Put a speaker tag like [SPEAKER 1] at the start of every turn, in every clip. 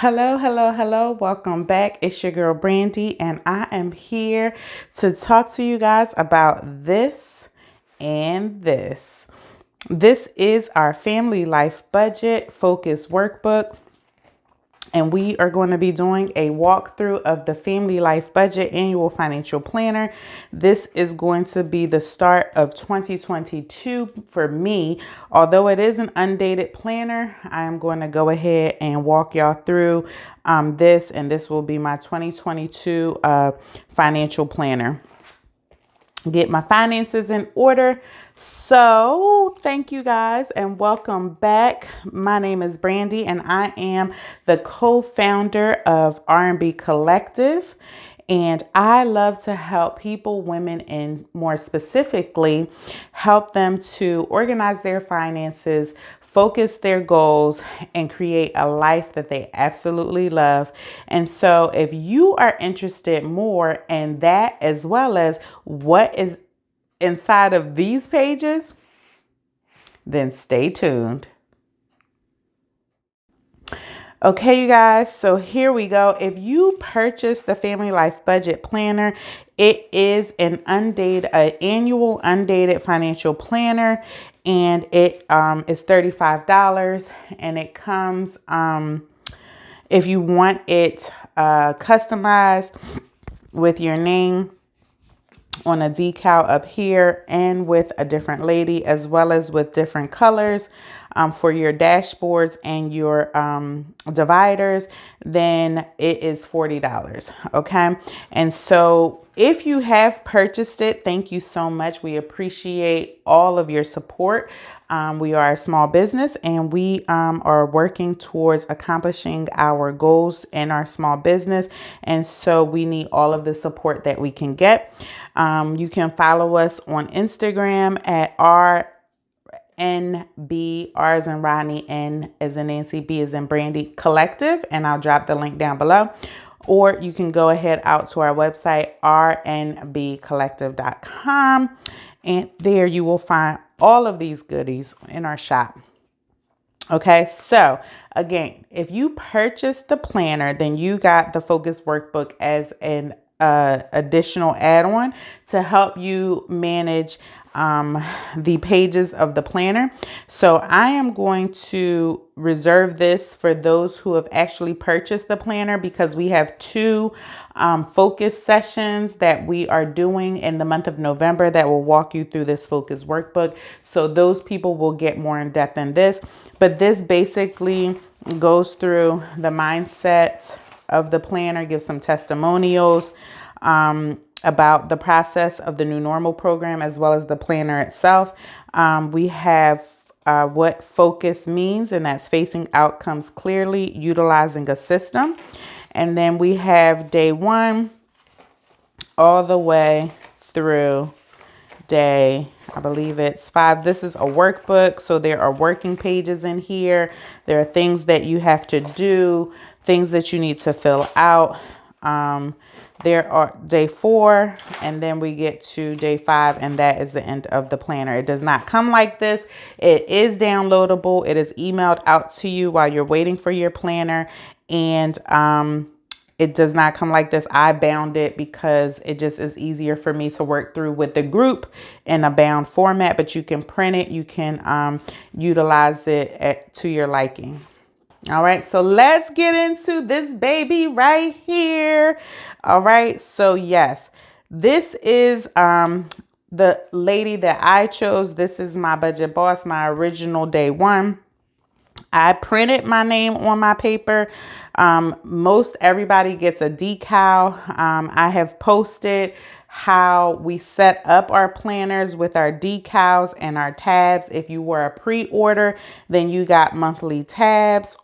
[SPEAKER 1] Hello, hello, hello. Welcome back. It's your girl Brandy, and I am here to talk to you guys about this and this. This is our family life budget focus workbook, and we are going to be doing a walkthrough of the Family Life Budget Annual Financial Planner. This is going to be the start of 2022 for me. Although it is an undated planner, I am going to go ahead and walk y'all through this, and this will be my 2022 financial planner. Get my finances in order. So thank you guys and welcome back. My name is Brandy and I am the co-founder of R&B Collective. And I love to help people, women, and more specifically, help them to organize their finances, focus their goals, and create a life that they absolutely love. And so if you are interested more in that, as well as what is inside of these pages, then stay tuned. Okay, you guys, so here we go. If you purchase the Family Life Budget Planner, it is an annual undated financial planner, and it is $35, and it comes, if you want it customized with your name on a decal up here and with a different lady, as well as with different colors for your dashboards and your dividers, then it is $40. Okay. And so if you have purchased it, thank you so much. We appreciate all of your support. We are a small business and we are working towards accomplishing our goals in our small business. And so we need all of the support that we can get. You can follow us on Instagram at RNB, R as in Rodney, N as in Nancy, B as in Brandy Collective, and I'll drop the link down below. Or you can go ahead out to our website, rnbcollective.com, and there you will find all of these goodies in our shop. Okay, so again, if you purchase the planner, then you got the focus workbook as an additional add-on to help you manage the pages of the planner. So I am going to reserve this for those who have actually purchased the planner, because we have two focus sessions that we are doing in the month of November that will walk you through this focus workbook. So those people will get more in depth in this, but this basically goes through the mindset of the planner, gives some testimonials about the process of the New Normal program, as well as the planner itself. We have what focus means, and that's facing outcomes clearly, utilizing a system. And then we have day 1 all the way through day, I believe it's 5. This is a workbook, so there are working pages in here. There are things that you have to do, things that you need to fill out. There are day 4, and then we get to day 5, and that is the end of the planner. It does not come like this. It is downloadable. It is emailed out to you while you're waiting for your planner, and it does not come like this. I bound it because it just is easier for me to work through with the group in a bound format, but you can print it. You can utilize it to your liking. All right, so let's get into this baby right here. All right, so yes, this is the lady that I chose. This is my budget boss, my original day 1. I printed my name on my paper. Most everybody gets a decal. I have posted how we set up our planners with our decals and our tabs. If you were a pre-order, then you got monthly tabs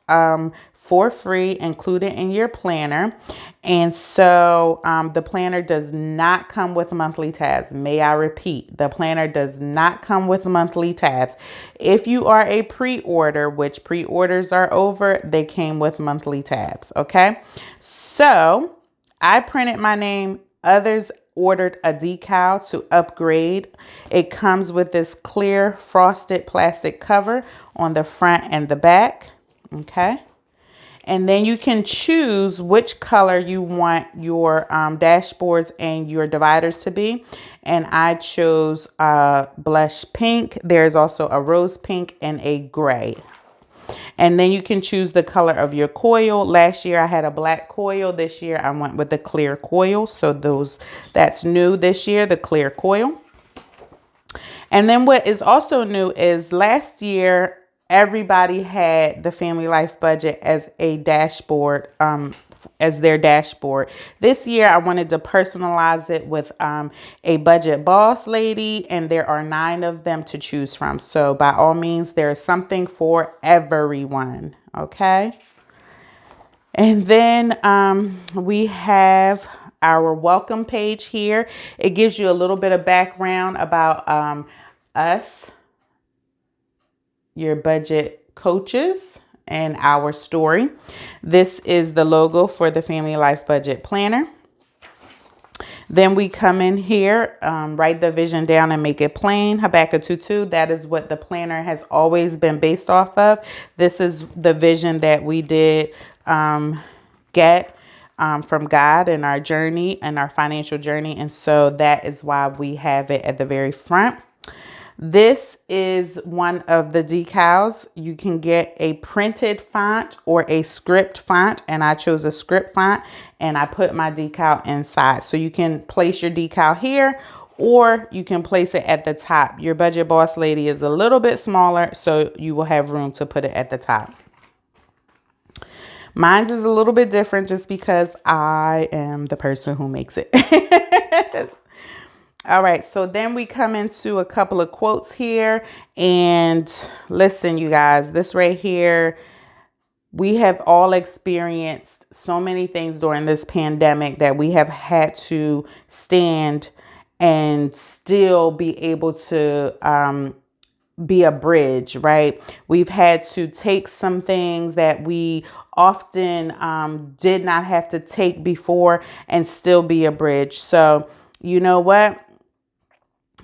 [SPEAKER 1] for free included in your planner. And so the planner does not come with monthly tabs. May I repeat, the planner does not come with monthly tabs. If you are a pre-order, which pre-orders are over, they came with monthly tabs. Okay, so I printed my name. Others ordered a decal to upgrade. It comes with this clear frosted plastic cover on the front and the back. Okay. And then you can choose which color you want your dashboards and your dividers to be. And I chose blush pink. There's also a rose pink and a gray. And then you can choose the color of your coil. Last year I had a black coil. This year I went with the clear coil. So that's new this year, the clear coil. And then what is also new is last year everybody had the Family Life Budget as a dashboard, as their dashboard. This year I wanted to personalize it with a budget boss lady, and there are 9 of them to choose from. So by all means, there's something for everyone. Okay. And then we have our welcome page here. It gives you a little bit of background about us, your budget coaches, and our story. This is the logo for the Family Life Budget Planner. Then we come in here, write the vision down and make it plain. Habakkuk 2:2, that is what the planner has always been based off of. This is the vision that we did get from God in our journey and our financial journey. And so that is why we have it at the very front. This is one of the decals. You can get a printed font or a script font, and I chose a script font, and I put my decal inside. So you can place your decal here, or you can place it at the top. Your budget boss lady is a little bit smaller, so you will have room to put it at the top. Mine's is a little bit different just because I am the person who makes it. All right, so then we come into a couple of quotes here. And listen, you guys, this right here, we have all experienced so many things during this pandemic that we have had to stand and still be able to be a bridge, right? We've had to take some things that we often did not have to take before and still be a bridge. So you know what?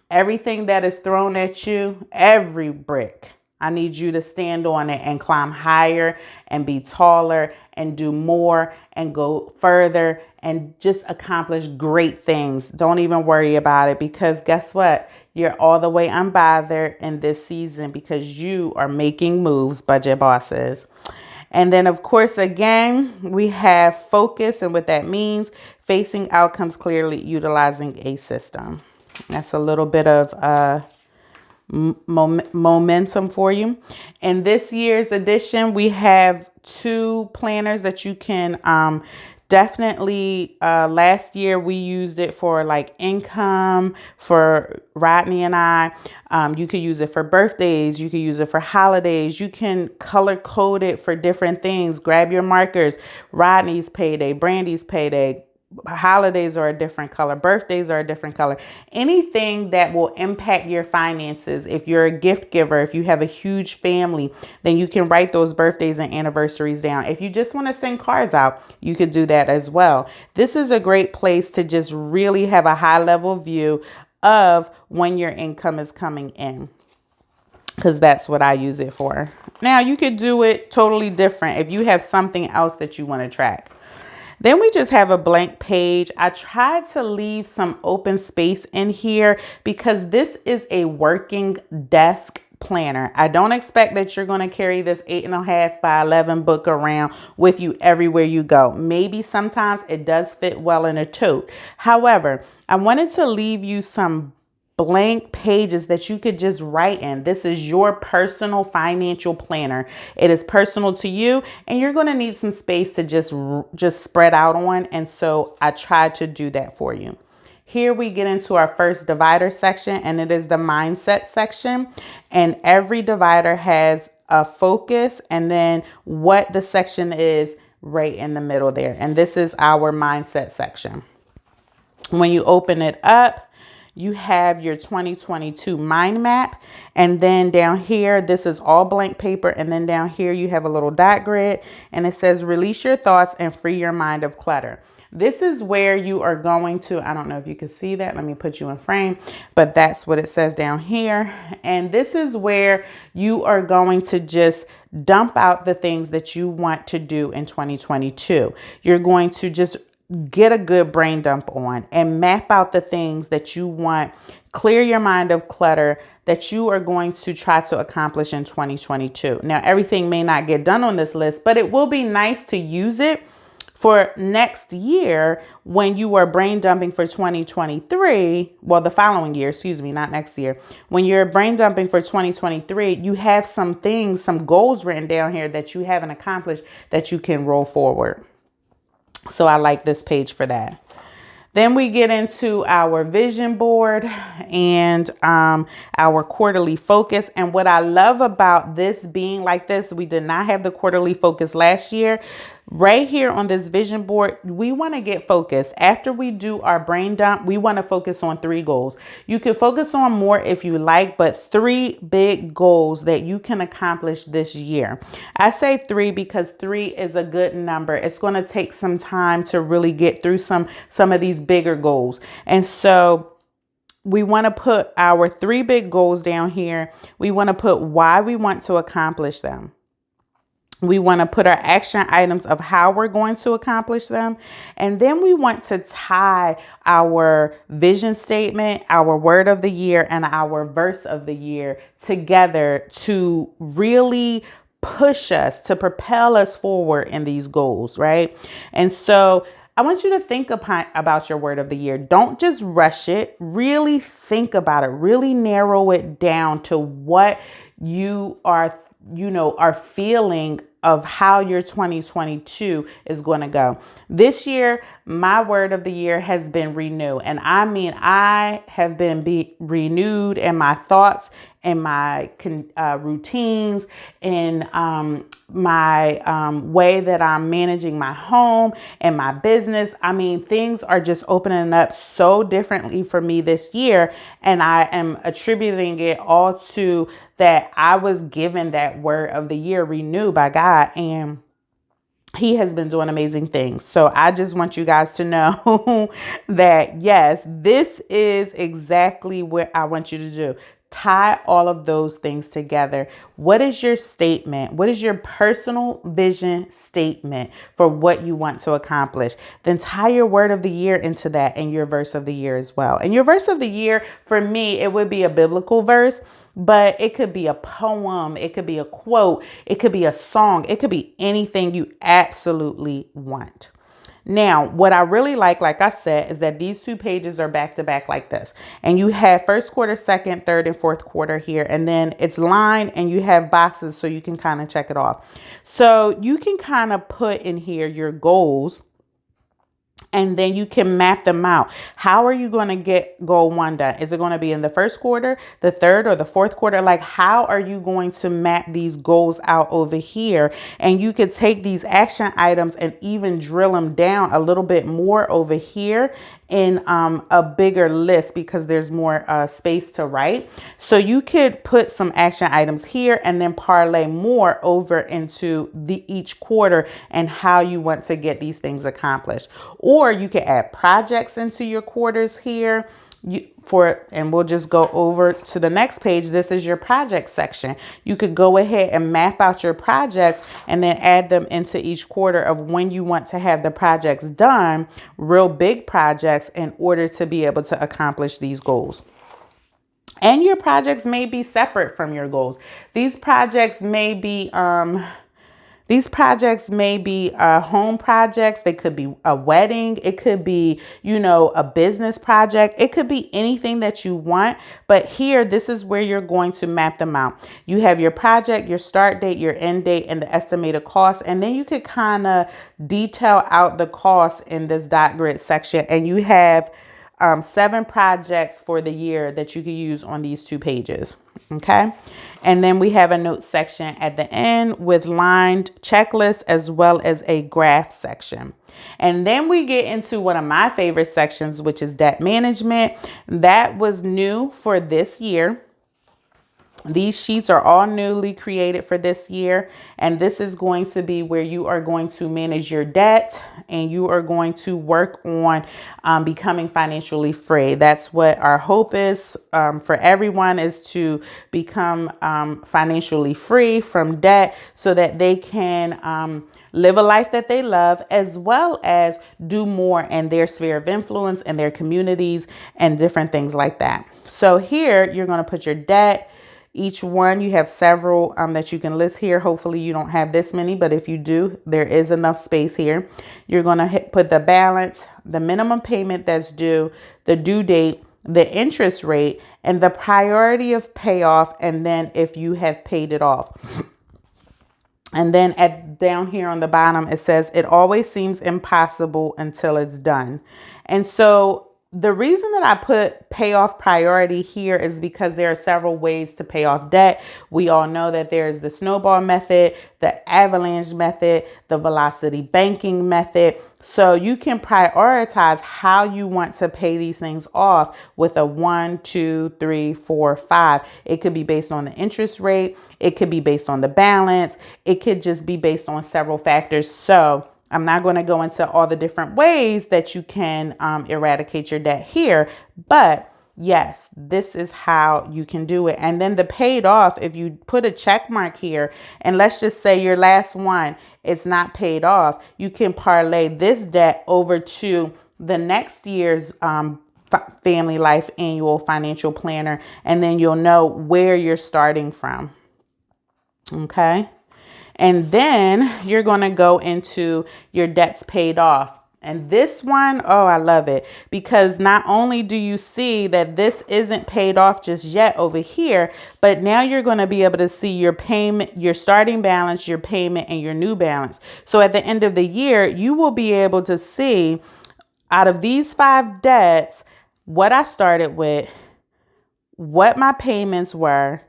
[SPEAKER 1] Everything that is thrown at you, every brick, I need you to stand on it and climb higher and be taller and do more and go further and just accomplish great things. Don't even worry about it, because guess what? You're all the way unbothered in this season because you are making moves, budget bosses. And then, of course, again, we have focus, and what that means, facing outcomes clearly, utilizing a system. That's a little bit of momentum for you. In this year's edition, we have 2 planners that you can definitely, last year we used it for like income for Rodney and I. You could use it for birthdays. You could use it for holidays. You can color code it for different things. Grab your markers. Rodney's payday, Brandy's payday. Holidays are a different color. Birthdays are a different color. Anything that will impact your finances. If you're a gift giver, if you have a huge family, then you can write those birthdays and anniversaries down. If you just want to send cards out, you could do that as well. This is a great place to just really have a high level view of when your income is coming in, because that's what I use it for. Now, you could do it totally different if you have something else that you want to track. Then we just have a blank page. I tried to leave some open space in here because this is a working desk planner. I don't expect that you're going to carry this 8.5 by 11 book around with you everywhere you go. Maybe sometimes it does fit well in a tote. However, I wanted to leave you some blank pages that you could just write in. This is your personal financial planner. It is personal to you, and you're going to need some space to just spread out on. And so I tried to do that for you. Here we get into our first divider section, and it is the mindset section. And every divider has a focus and then what the section is right in the middle there. And this is our mindset section. When you open it up, you have your 2022 mind map. And then down here, this is all blank paper. And then down here, you have a little dot grid, and it says, release your thoughts and free your mind of clutter. This is where you are going to, I don't know if you can see that. Let me put you in frame, but that's what it says down here. And this is where you are going to just dump out the things that you want to do in 2022. You're going to just get a good brain dump on and map out the things that you want, clear your mind of clutter that you are going to try to accomplish in 2022. Now, everything may not get done on this list, but it will be nice to use it for next year when you are brain dumping for 2023. Well, the following year, excuse me, not next year. When you're brain dumping for 2023, you have some things, some goals written down here that you haven't accomplished that you can roll forward. So I like this page for that. Then we get into our vision board and our quarterly focus. And what I love about this being like this, we did not have the quarterly focus last year. Right here on this vision board, we want to get focused. After we do our brain dump, we want to focus on 3 goals. You can focus on more if you like, but 3 big goals that you can accomplish this year. I say 3 because 3 is a good number. It's going to take some time to really get through some of these bigger goals. And so we want to put our 3 big goals down here. We want to put why we want to accomplish them. We want to put our action items of how we're going to accomplish them. And then we want to tie our vision statement, our word of the year, and our verse of the year together to really push us, to propel us forward in these goals, right? And so I want you to think about your word of the year. Don't just rush it. Really think about it. Really narrow it down to what you are feeling of how your 2022 is going to go. This year, my word of the year has been renew. And I mean, I have been renewed in my thoughts and my routines and my way that I'm managing my home and my business. I mean, things are just opening up so differently for me this year. And I am attributing it all to that I was given that word of the year, renew, by God. And He has been doing amazing things. So I just want you guys to know that, yes, this is exactly what I want you to do. Tie all of those things together. What is your statement? What is your personal vision statement for what you want to accomplish? Then tie your word of the year into that and your verse of the year as well. And your verse of the year, for me, it would be a biblical verse, but it could be a poem. It could be a quote. It could be a song. It could be anything you absolutely want. Now, what I really like I said, is that these 2 pages are back to back like this. And you have first quarter, second, third, and fourth quarter here. And then it's lined and you have boxes so you can kind of check it off. So you can kind of put in here your goals. And then you can map them out. How are you going to get goal 1 done? Is it going to be in the first quarter, the third, or the fourth quarter? Like, how are you going to map these goals out over here? And you could take these action items and even drill them down a little bit more over here in a bigger list because there's more space to write. So you could put some action items here and then parlay more over into each quarter and how you want to get these things accomplished. Or you could add projects into your quarters here. And we'll just go over to the next page. This is your project section. You could go ahead and map out your projects and then add them into each quarter of when you want to have the projects done, real big projects, in order to be able to accomplish these goals. And your projects may be separate from your goals. These projects may be home projects. They could be a wedding. It could be, a business project. It could be anything that you want. But here, this is where you're going to map them out. You have your project, your start date, your end date, and the estimated cost. And then you could kind of detail out the cost in this dot grid section. And you have 7 projects for the year that you can use on these 2 pages. Okay. And then we have a note section at the end with lined checklists as well as a graph section. And then we get into one of my favorite sections, which is debt management. That was new for this year. These sheets are all newly created for this year, and this is going to be where you are going to manage your debt and you are going to work on becoming financially free. That's what our hope is for everyone, is to become financially free from debt so that they can live a life that they love, as well as do more in their sphere of influence and their communities and different things like that. So here you're going to put your debt. Each one, you have several that you can list here. Hopefully you don't have this many, but if you do, there is enough space here. You're going to put the balance, the minimum payment that's due, the due date, the interest rate, and the priority of payoff, and then if you have paid it off. And then down here on the bottom, it says, it always seems impossible until it's done. And so the reason that I put payoff priority here is because there are several ways to pay off debt. We all know that there's the snowball method, the avalanche method, the velocity banking method. So you can prioritize how you want to pay these things off with a 1, 2, 3, 4, 5. It could be based on the interest rate. It could be based on the balance. It could just be based on several factors. So I'm not going to go into all the different ways that you can eradicate your debt here, but yes, this is how you can do it. And then the paid off, if you put a check mark here, and let's just say your last one is not paid off, you can parlay this debt over to the next year's family life annual financial planner, and then you'll know where you're starting from. Okay. And then you're going to go into your debts paid off. And this one, oh, I love it, because not only do you see that this isn't paid off just yet over here, but now you're going to be able to see your payment, your starting balance, your payment, and your new balance. So at the end of the year, you will be able to see out of these 5 debts, what I started with, what my payments were,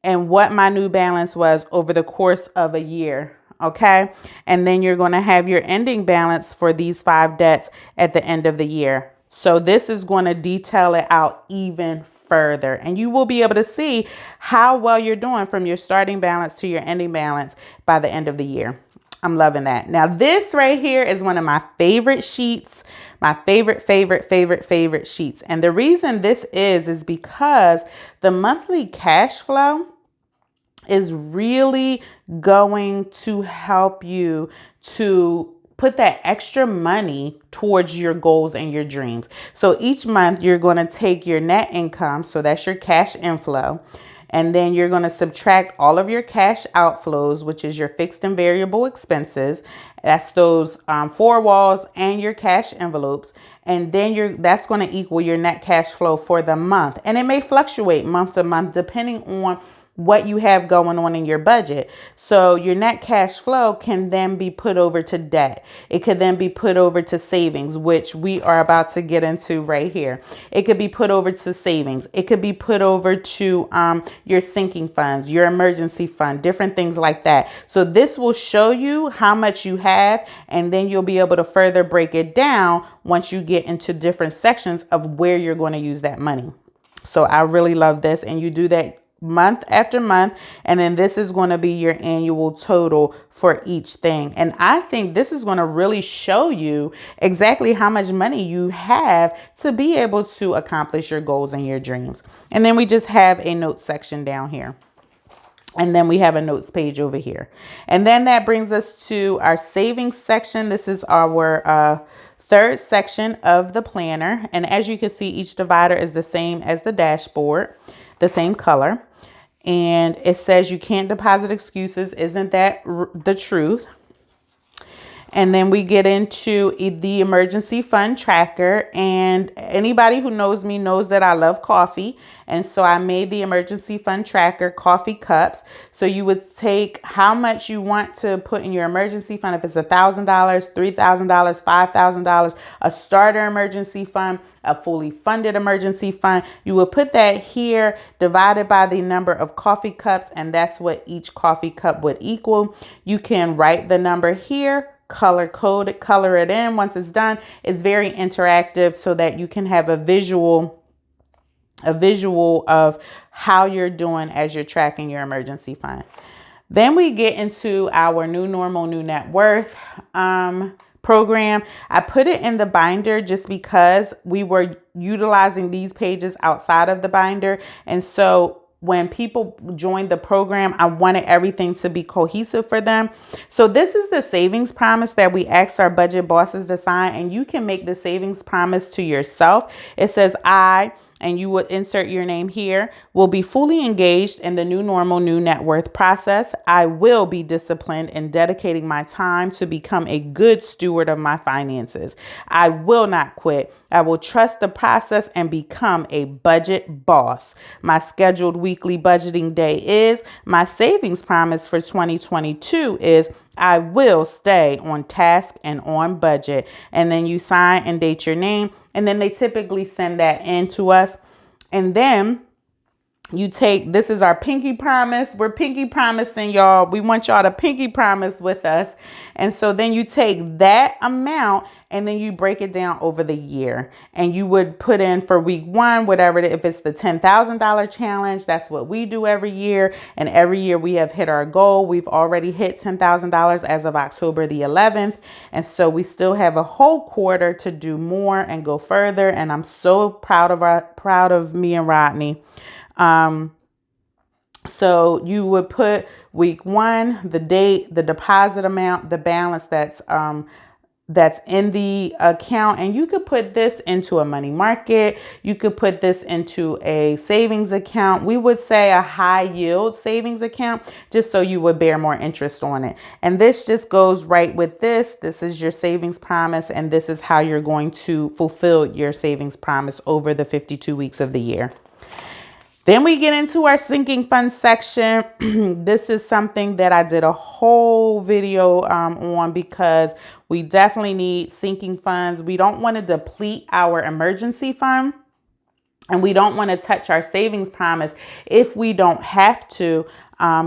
[SPEAKER 1] and what my new balance was over the course of a year. Okay. And then you're going to have your ending balance for these 5 debts at the end of the year. So this is going to detail it out even further, and you will be able to see how well you're doing from your starting balance to your ending balance by the end of the year. I'm loving that. Now, this right here is one of my favorite sheets, my favorite sheets. And the reason this is because the monthly cash flow is really going to help you to put that extra money towards your goals and your dreams. So each month you're going to take your net income, so that's your cash inflow, and then you're going to subtract all of your cash outflows, which is your fixed and variable expenses. That's those 4 walls and your cash envelopes. And then that's going to equal your net cash flow for the month. And it may fluctuate month to month depending on what you have going on in your budget. So your net cash flow can then be put over to debt. It could then be put over to savings, which we are about to get into right here. It could be put over to savings. It could be put over to your sinking funds, your emergency fund, different things like that. So this will show you how much you have, and then you'll be able to further break it down once you get into different sections of where you're going to use that money. So I really love this, and you do that month after month, and then this is going to be your annual total for each thing. And I think this is going to really show you exactly how much money you have to be able to accomplish your goals and your dreams. And then we just have a notes section down here. And then we have a notes page over here. And then that brings us to our savings section. This is our third section of the planner. And as you can see, each divider is the same as the dashboard, the same color. And it says you can't deposit excuses. Isn't that the truth? And then we get into the emergency fund tracker. And anybody who knows me knows that I love coffee. And so I made the emergency fund tracker coffee cups. So you would take how much you want to put in your emergency fund. If it's $1,000, $3,000, $5,000, a starter emergency fund, a fully funded emergency fund, you will put that here divided by the number of coffee cups. And that's what each coffee cup would equal. You can write the number here, color code it, color it in. Once it's done, it's very interactive so that you can have a visual a visual of how you're doing as you're tracking your emergency fund. Then we get into our new normal, new net worth program. I put it in the binder just because we were utilizing these pages outside of the binder. And so when people joined the program, I wanted everything to be cohesive for them. So this is the savings promise that we asked our budget bosses to sign, and you can make the savings promise to yourself. It says, and you would insert your name here, will be fully engaged in the new normal, new net worth process. I will be disciplined in dedicating my time to become a good steward of my finances. I will not quit. I will trust the process and become a budget boss. My scheduled weekly budgeting day is, my savings promise for 2022 is, I will stay on task and on budget. And then you sign and date your name. And then they typically send that in to us. And then you take, this is our pinky promise. We're pinky promising y'all. We want y'all to pinky promise with us. And so then you take that amount and then you break it down over the year. And you would put in for week one, whatever, if it's the $10,000 challenge, that's what we do every year. And every year we have hit our goal. We've already hit $10,000 as of October the 11th. And so we still have a whole quarter to do more and go further. And I'm so proud of me and Rodney. So you would put week one, the date, the deposit amount, the balance that's in the account. And you could put this into a money market. You could put this into a savings account. We would say a high yield savings account, just so you would bear more interest on it. And this just goes right with this. This is your savings promise. And this is how you're going to fulfill your savings promise over the 52 weeks of the year. Then we get into our sinking fund section. This is something that I did a whole video on, because we definitely need sinking funds. We don't want to deplete our emergency fund, and we don't want to touch our savings promise if we don't have to,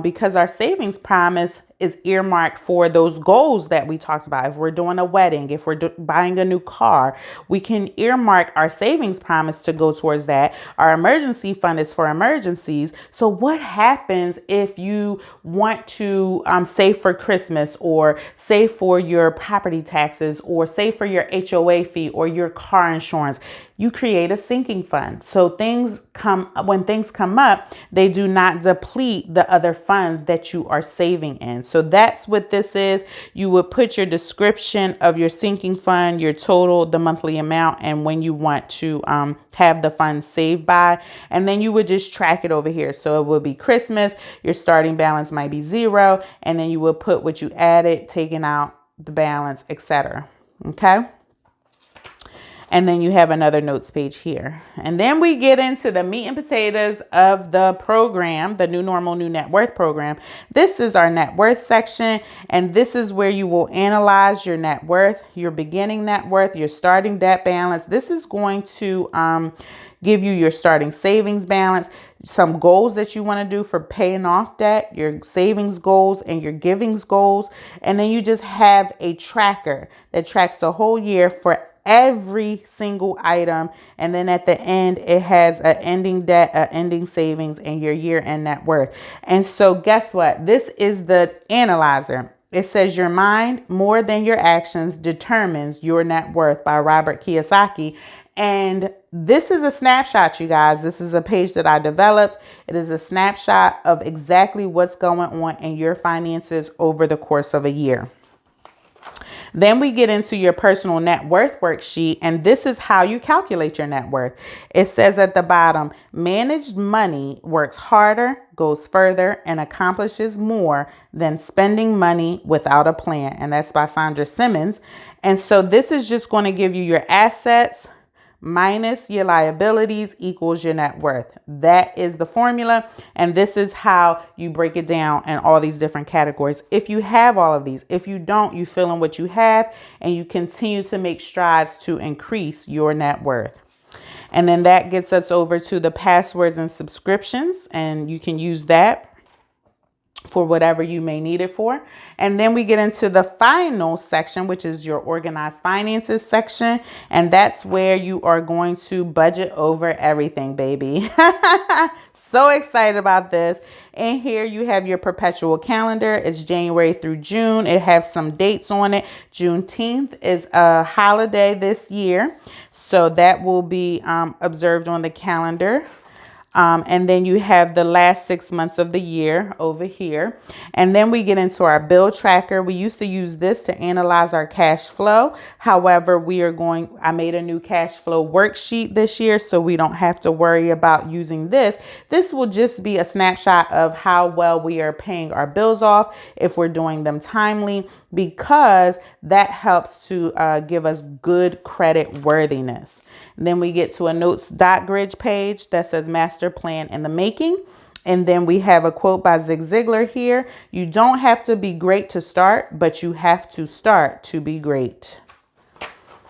[SPEAKER 1] because our savings promise is earmarked for those goals that we talked about. If we're doing a wedding, if we're buying a new car, we can earmark our savings promise to go towards that. Our emergency fund is for emergencies. So what happens if you want to save for Christmas, or save for your property taxes, or save for your HOA fee or your car insurance? You create a sinking fund. So when things come up, they do not deplete the other funds that you are saving in. So that's what this is. You would put your description of your sinking fund, your total, the monthly amount, and when you want to have the funds saved by. And then you would just track it over here. So it would be Christmas, your starting balance might be 0. And then you would put what you added, taking out the balance, etc. Okay. And then you have another notes page here. And then we get into the meat and potatoes of the program, the new normal, new net worth program. This is our net worth section. And this is where you will analyze your net worth, your beginning net worth, your starting debt balance. This is going to give you your starting savings balance, some goals that you want to do for paying off debt, your savings goals and your givings goals. And then you just have a tracker that tracks the whole year for every single item. And then at the end, it has an ending debt, an ending savings, and your year-end net worth. And so guess what? This is the analyzer. It says your mind more than your actions determines your net worth by Robert Kiyosaki. And this is a snapshot, you guys. This is a page that I developed. It is a snapshot of exactly what's going on in your finances over the course of a year. Then we get into your personal net worth worksheet, and this is how you calculate your net worth. It says at the bottom, managed money works harder, goes further, and accomplishes more than spending money without a plan. And that's by Sandra Simmons. And so this is just going to give you your assets minus your liabilities equals your net worth. That is the formula. And this is how you break it down in all these different categories. If you have all of these, if you don't, you fill in what you have and you continue to make strides to increase your net worth. And then that gets us over to the passwords and subscriptions, and you can use that for whatever you may need it for. And then we get into the final section, which is your organized finances section. And that's where you are going to budget over everything, baby. So excited about this. And here you have your perpetual calendar. It's January through June. It has some dates on it. Juneteenth is a holiday this year, so that will be observed on the calendar. And then you have the last 6 months of the year over here. And then we get into our bill tracker. We used to use this to analyze our cash flow. However, I made a new cash flow worksheet this year, so we don't have to worry about using this. This will just be a snapshot of how well we are paying our bills off, if we're doing them timely, because that helps to give us good credit worthiness. And then we get to a notes.grid page that says master plan in the making. And then we have a quote by Zig Ziglar here. You don't have to be great to start, but you have to start to be great.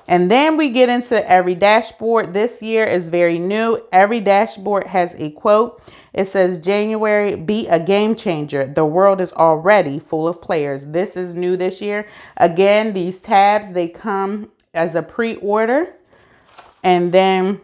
[SPEAKER 1] And then we get into every dashboard. This year is very new. Every dashboard has a quote. It says, January, be a game changer. The world is already full of players. This is new this year. Again, these tabs, they come as a pre-order. And then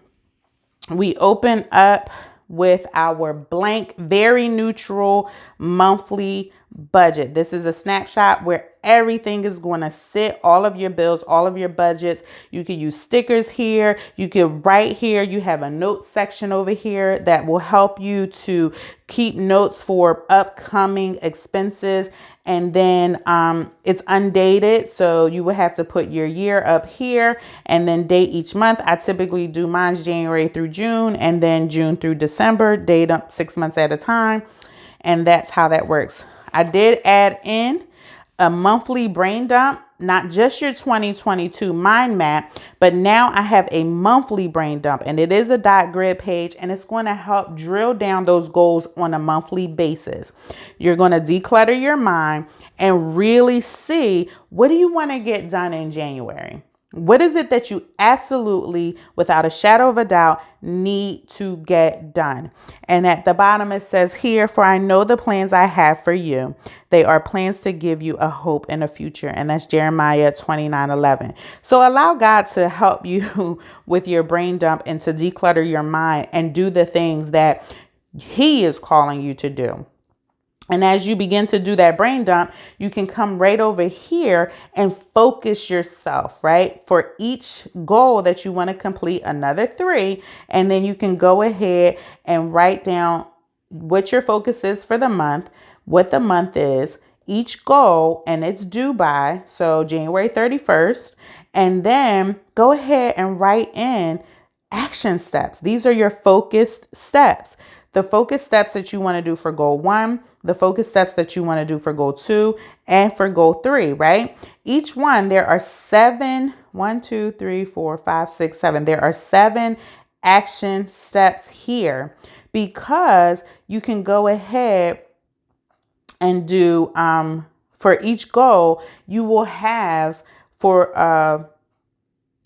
[SPEAKER 1] we open up with our blank, very neutral monthly budget. This is a snapshot where everything is going to sit, all of your bills, all of your budgets. You can use stickers here. You can write here. You have a notes section over here that will help you to keep notes for upcoming expenses. And then it's undated, so you would have to put your year up here and then date each month. I typically do mine's January through June, and then June through December, date up 6 months at a time. And that's how that works. I did add in a monthly brain dump, not just your 2022 mind map, but now I have a monthly brain dump, and it is a grid page, and it's going to help drill down those goals on a monthly basis. You're going to declutter your mind and really see, what do you want to get done in January? What is it that you absolutely, without a shadow of a doubt, need to get done? And at the bottom, it says here, for I know the plans I have for you. They are plans to give you a hope and a future. And that's Jeremiah 29:11. So allow God to help you with your brain dump and to declutter your mind and do the things that He is calling you to do. And as you begin to do that brain dump, you can come right over here and focus yourself, right? For each goal that you want to complete, another 3. And then you can go ahead and write down what your focus is for the month, what the month is, each goal, and it's due by, so January 31st. And then go ahead and write in action steps. These are your focused steps. The focus steps that you want to do for goal 1, the focus steps that you want to do for goal 2, and for goal 3, right? Each one, there are 7, 1, 2, 3, 4, 5, 6, 7. There are 7 action steps here, because you can go ahead and do, for each goal, you will have for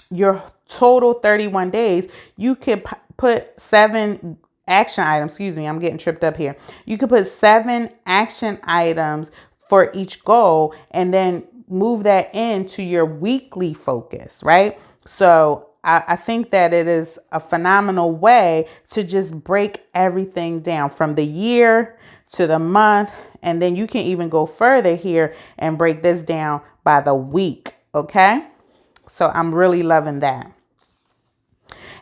[SPEAKER 1] your total 31 days, you could put 7 action items. Excuse me, I'm getting tripped up here. You could put 7 action items for each goal and then move that into your weekly focus, right? So I think that it is a phenomenal way to just break everything down from the year to the month. And then you can even go further here and break this down by the week. Okay. So I'm really loving that.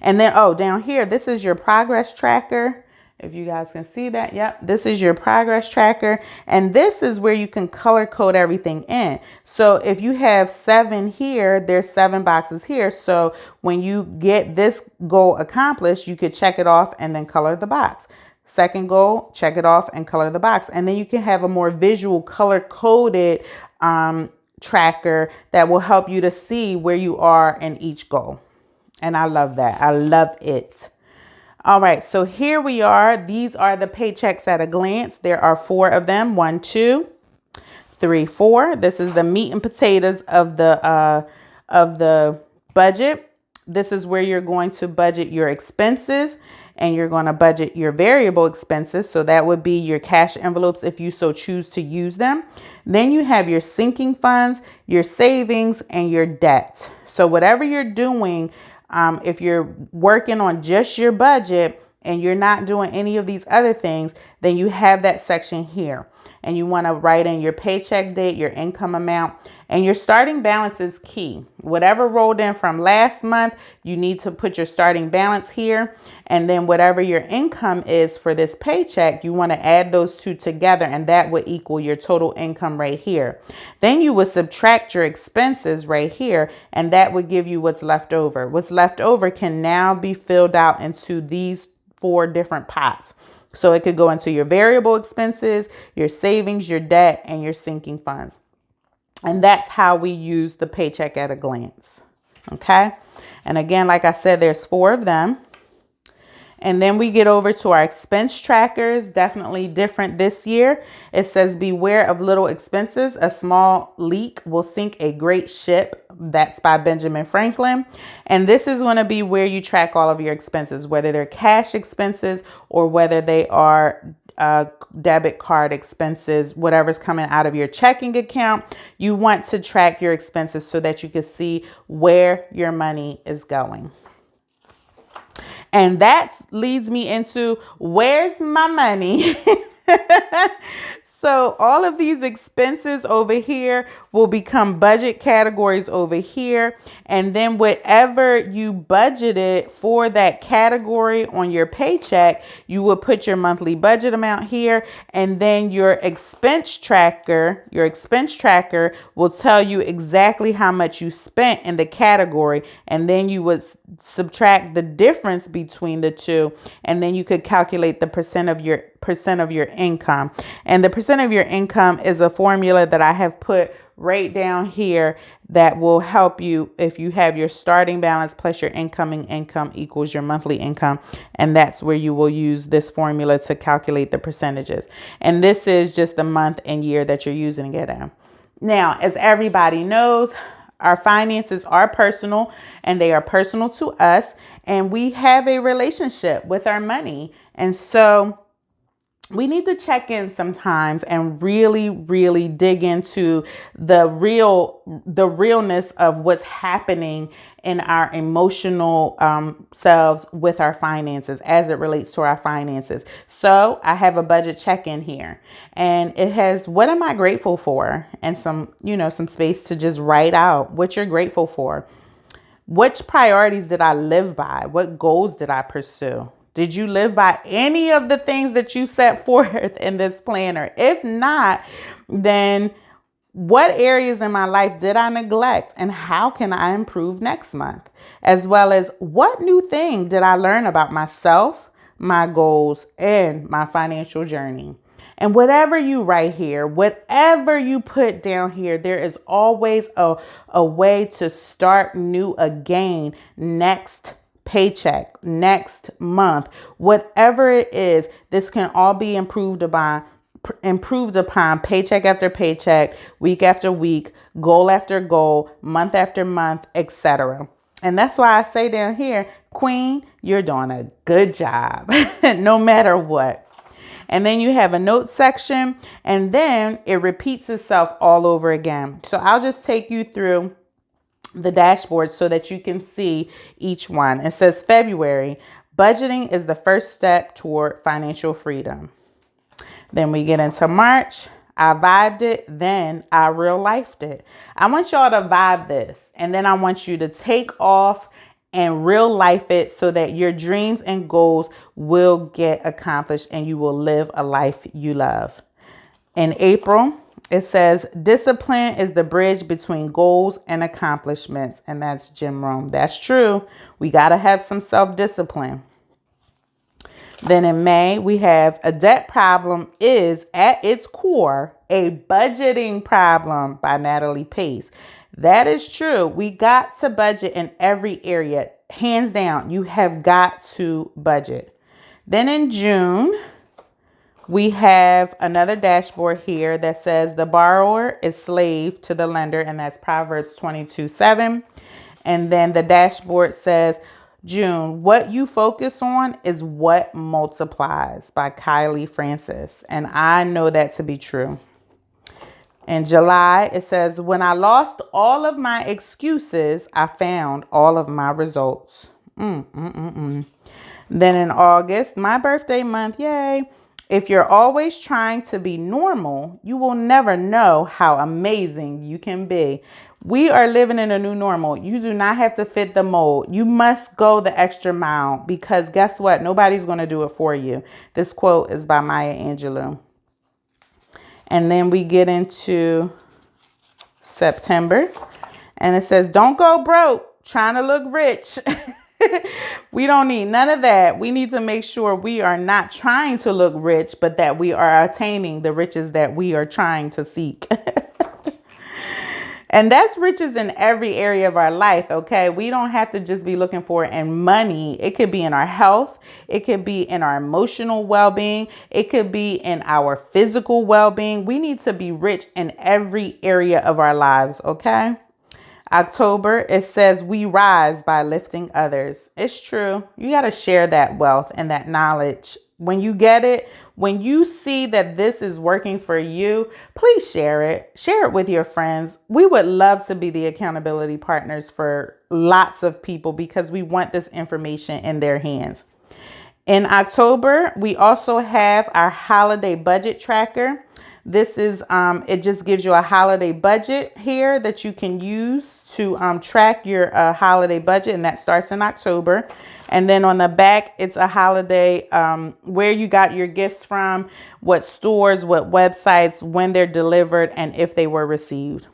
[SPEAKER 1] And then, down here, this is your progress tracker. If you guys can see that, yep, this is your progress tracker. And this is where you can color code everything in. So if you have 7 here, there's 7 boxes here. So when you get this goal accomplished, you could check it off and then color the box. Second goal, check it off and color the box. And then you can have a more visual color coded tracker that will help you to see where you are in each goal. And I love that. I love it. All right. So here we are. These are the paychecks at a glance. There are 4 of them. 1, 2, 3, 4. This is the meat and potatoes of the budget. This is where you're going to budget your expenses. and you're going to budget your variable expenses. So that would be your cash envelopes if you so choose to use them. Then you have your sinking funds, your savings, and your debt. So whatever you're doing, if you're working on just your budget and you're not doing any of these other things, then you have that section here. And you want to write in your paycheck date, your income amount, and your starting balance is key. Whatever rolled in from last month, you need to put your starting balance here. And then whatever your income is for this paycheck, you want to add those two together, and that would equal your total income right here. Then you would subtract your expenses right here, and that would give you what's left over. What's left over can now be filled out into these 4 different pots. So it could go into your variable expenses, your savings, your debt, and your sinking funds. And that's how we use the paycheck at a glance. Okay. And again, like I said, there's 4 of them. And then we get over to our expense trackers, definitely different this year. It says, beware of little expenses. A small leak will sink a great ship. That's by Benjamin Franklin. And this is going to be where you track all of your expenses, whether they're cash expenses or whether they are debit card expenses, whatever's coming out of your checking account. You want to track your expenses so that you can see where your money is going. And that leads me into where's my money? So all of these expenses over here will become budget categories over here. And then whatever you budgeted for that category on your paycheck, you will put your monthly budget amount here. And then your expense tracker will tell you exactly how much you spent in the category. And then you would subtract the difference between the two. And then you could calculate the percent of your income. And the percent of your income is a formula that I have put right down here that will help you if you have your starting balance plus your incoming income equals your monthly income. And that's where you will use this formula to calculate the percentages. And this is just the month and year that you're using it in. Now, as everybody knows, our finances are personal and they are personal to us, and we have a relationship with our money. And so we need to check in sometimes and really, really dig into the realness of what's happening in our emotional selves with our finances as it relates to our finances. So I have a budget check-in here, and it has what am I grateful for, and some space to just write out what you're grateful for. Which priorities did I live by? What goals did I pursue? Did you live by any of the things that you set forth in this planner? If not, then what areas in my life did I neglect, and how can I improve next month? As well as what new thing did I learn about myself, my goals, and my financial journey? And whatever you write here, whatever you put down here, there is always a way to start new again next paycheck, next month, whatever it is. This can all be improved upon paycheck after paycheck, week after week, goal after goal, month after month, etc. And that's why I say down here, Queen, you're doing a good job no matter what. And then you have a notes section, and then it repeats itself all over again. So I'll just take you through the dashboard so that you can see each one. It says February, budgeting is the first step toward financial freedom. Then we get into March. I vibed it, then I real lifed it. I want y'all to vibe this, and then I want you to take off and real life it so that your dreams and goals will get accomplished and you will live a life you love. In April, it says discipline is the bridge between goals and accomplishments. And that's Jim Rohn. That's true. We got to have some self-discipline. Then in May, we have a debt problem is at its core a budgeting problem by Natalie Pace. That is true. We got to budget in every area. Hands down, you have got to budget. Then in June, we have another dashboard here that says the borrower is slave to the lender, and that's Proverbs 22:7. And then the dashboard says June, what you focus on is what multiplies, by Kylie Francis. And I know that to be true. In July, it says, when I lost all of my excuses, I found all of my results. Then in August, my birthday month, yay. If you're always trying to be normal, you will never know how amazing you can be. We are living in a new normal. You do not have to fit the mold. You must go the extra mile, because guess what? Nobody's going to do it for you. This quote is by Maya Angelou. And then we get into September, and it says, don't go broke trying to look rich. We don't need none of that. We need to make sure we are not trying to look rich, but that we are attaining the riches that we are trying to seek. And that's riches in every area of our life, okay? We don't have to just be looking for it in money. It could be in our health. It could be in our emotional well-being. It could be in our physical well-being. We need to be rich in every area of our lives, okay? October, it says we rise by lifting others. It's true. You got to share that wealth and that knowledge. When you get it, when you see that this is working for you, please share it. Share it with your friends. We would love to be the accountability partners for lots of people, because we want this information in their hands. In October, we also have our holiday budget tracker. This is, it just gives you a holiday budget here that you can use to track your holiday budget, and that starts in October. And then on the back, it's a holiday, where you got your gifts from, what stores, what websites, when they're delivered, and if they were received.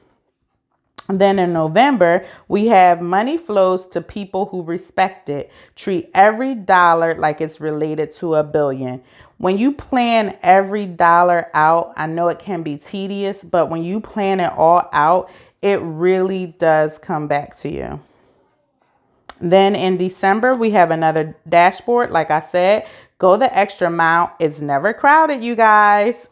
[SPEAKER 1] And then in November, we have money flows to people who respect it. Treat every dollar like it's related to $1 billion. When you plan every dollar out, I know it can be tedious, but when you plan it all out, it really does come back to you. Then in December, we have another dashboard. Like I said, go the extra mile. It's never crowded, you guys.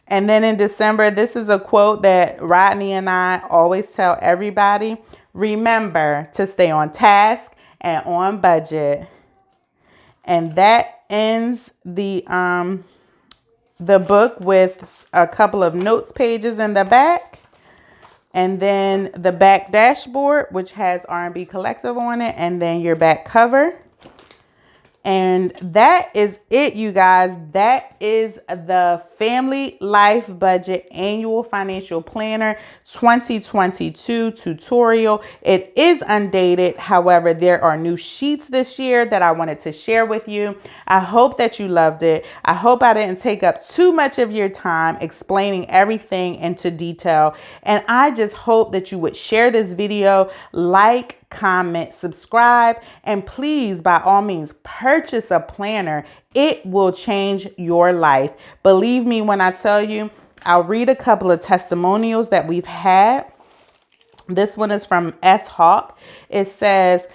[SPEAKER 1] And then in December, this is a quote that Rodney and I always tell everybody. Remember to stay on task and on budget. And that ends the book with a couple of notes pages in the back. And then the back dashboard, which has R&B Collective on it, and then your back cover. And that is it, you guys. That is the Family Life Budget Annual Financial Planner 2022 tutorial. It is undated. However, there are new sheets this year that I wanted to share with you. I hope that you loved it. I hope I didn't take up too much of your time explaining everything into detail. And I just hope that you would share this video, like, comment, subscribe, and please, by all means, purchase a planner. It will change your life. Believe me when I tell you. I'll read a couple of testimonials that we've had. This one is from S. Hawk. It says,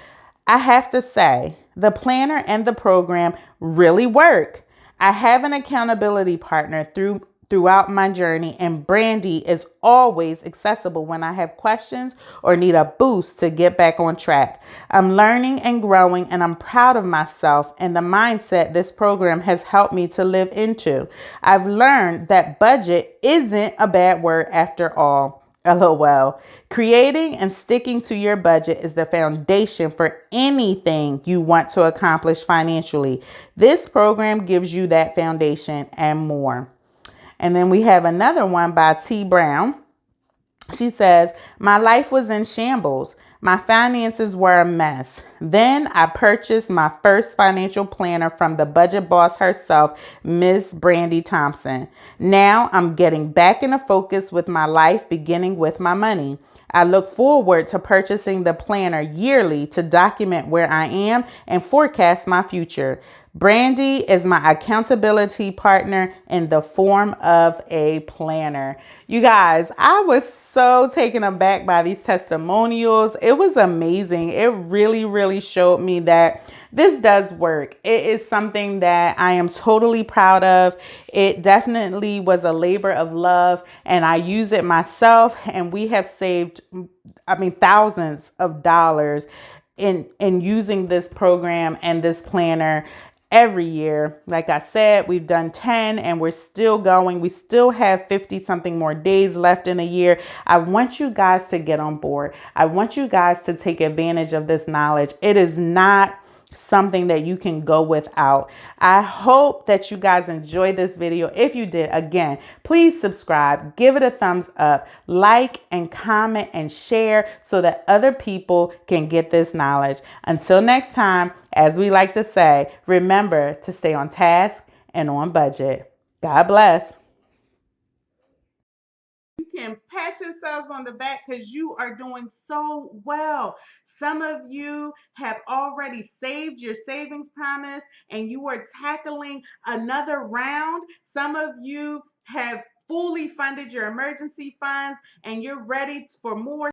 [SPEAKER 1] I have to say, the planner and the program really work. I have an accountability partner throughout my journey, and Brandy is always accessible when I have questions or need a boost to get back on track. I'm learning and growing, and I'm proud of myself and the mindset this program has helped me to live into. I've learned that budget isn't a bad word after all. LOL. Creating and sticking to your budget is the foundation for anything you want to accomplish financially. This program gives you that foundation and more. And then we have another one by T. Brown. She says, my life was in shambles. My finances were a mess. Then I purchased my first financial planner from the budget boss herself, Miss Brandy Thompson. Now I'm getting back into focus with my life, beginning with my money. I look forward to purchasing the planner yearly to document where I am and forecast my future. Brandy is my accountability partner in the form of a planner. You guys, I was so taken aback by these testimonials. It was amazing. It really, really showed me that this does work. It is something that I am totally proud of. It definitely was a labor of love, and I use it myself, and we have saved, thousands of dollars in using this program and this planner every year. Like I said, we've done 10 and we're still going. We still have 50 something more days left in the year. I want you guys to get on board. I want you guys to take advantage of this knowledge. It is not something that you can go without. I hope that you guys enjoyed this video. If you did, again, please subscribe, give it a thumbs up, like and comment and share so that other people can get this knowledge. Until next time, as we like to say, remember to stay on task and on budget. God bless. You can pat yourselves on the back because you are doing so well. Some of you have already saved your savings promise and you are tackling another round. Some of you have fully funded your emergency funds and you're ready for more